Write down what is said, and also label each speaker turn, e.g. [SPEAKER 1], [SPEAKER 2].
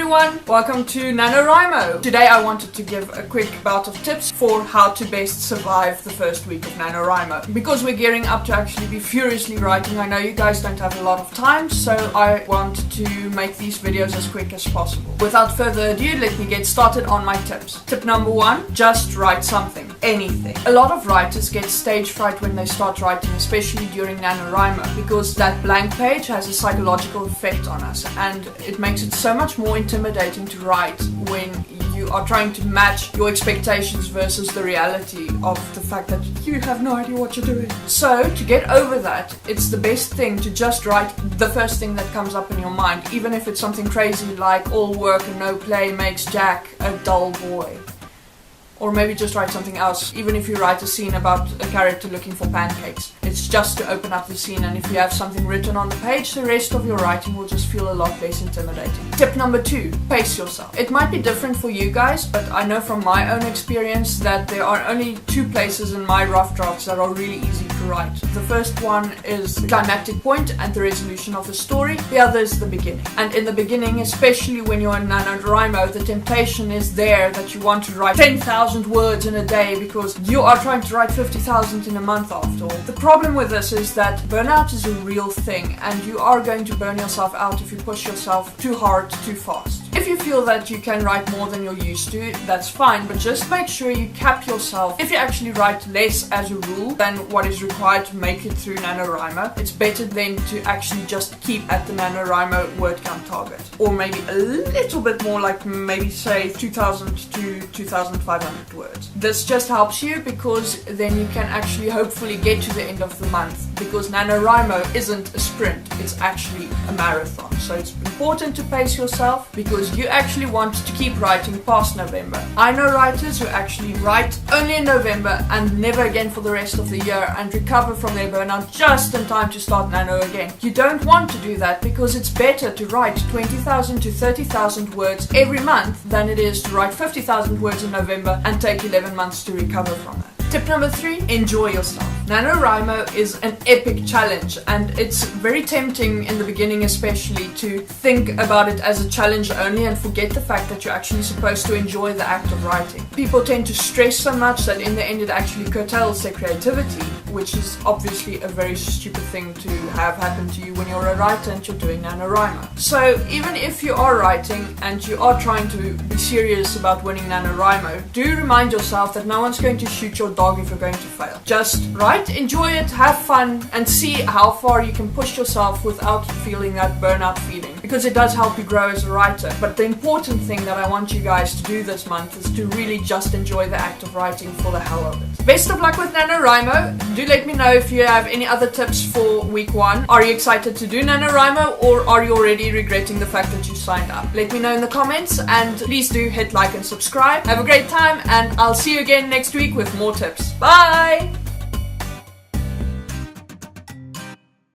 [SPEAKER 1] everyone, welcome to NaNoWriMo. Today I wanted to give a quick bout of tips for how to best survive the first week of NaNoWriMo. Because we're gearing up to actually be furiously writing, I know you guys don't have a lot of time, so I want to make these videos as quick as possible. Without further ado, let me get started on my tips. Tip number 1, just write something, anything. A lot of writers get stage fright when they start writing, especially during NaNoWriMo, because that blank page has a psychological effect on us, and it makes it so much more intimidating to write when you are trying to match your expectations versus the reality of the fact that you have no idea what you're doing. So to get over that, it's the best thing to just write the first thing that comes up in your mind, even if it's something crazy like all work and no play makes Jack a dull boy. Or maybe just write something else, even if you write a scene about a character looking for pancakes. It's just to open up the scene, and if you have something written on the page, the rest of your writing will just feel a lot less intimidating. Tip number 2, pace yourself. It might be different for you guys, but I know from my own experience that there are only 2 places in my rough drafts that are really easy to write. The first one is the climactic point and the resolution of the story. The other is the beginning. And in the beginning, especially when you're in NaNoWriMo, the temptation is there that you want to write 10,000 words in a day because you are trying to write 50,000 in a month after all. The problem with this is that burnout is a real thing, and you are going to burn yourself out if you push yourself too hard, too fast. If you feel that you can write more than you're used to, that's fine, but just make sure you cap yourself. If you actually write less as a rule than what is required to make it through NaNoWriMo, it's better then to actually just keep at the NaNoWriMo word count target. Or maybe a little bit more, like maybe say 2,000 to 2,500 words. This just helps you because then you can actually hopefully get to the end of the month, because NaNoWriMo isn't a sprint, it's actually a marathon. So it's important to pace yourself because you actually want to keep writing past November. I know writers who actually write only in November and never again for the rest of the year and recover from their burnout just in time to start Nano again. You don't want to do that because it's better to write 20,000 to 30,000 words every month than it is to write 50,000 words in November and take 11 months to recover from that. Tip number 3, enjoy yourself. NaNoWriMo is an epic challenge, and it's very tempting in the beginning especially to think about it as a challenge only and forget the fact that you're actually supposed to enjoy the act of writing. People tend to stress so much that in the end it actually curtails their creativity, which is obviously a very stupid thing to have happen to you when you're a writer and you're doing NaNoWriMo. So even if you are writing and you are trying to be serious about winning NaNoWriMo, do remind yourself that no one's going to shoot your dog if you're going to fail. Just write, enjoy it, have fun, and see how far you can push yourself without feeling that burnout feeling, because it does help you grow as a writer. But the important thing that I want you guys to do this month is to really just enjoy the act of writing for the hell of it. Best of luck with NaNoWriMo. Do let me know if you have any other tips for week 1. Are you excited to do NaNoWriMo, or are you already regretting the fact that you signed up? Let me know in the comments, and please do hit like and subscribe. Have a great time, and I'll see you again next week with more tips. Bye!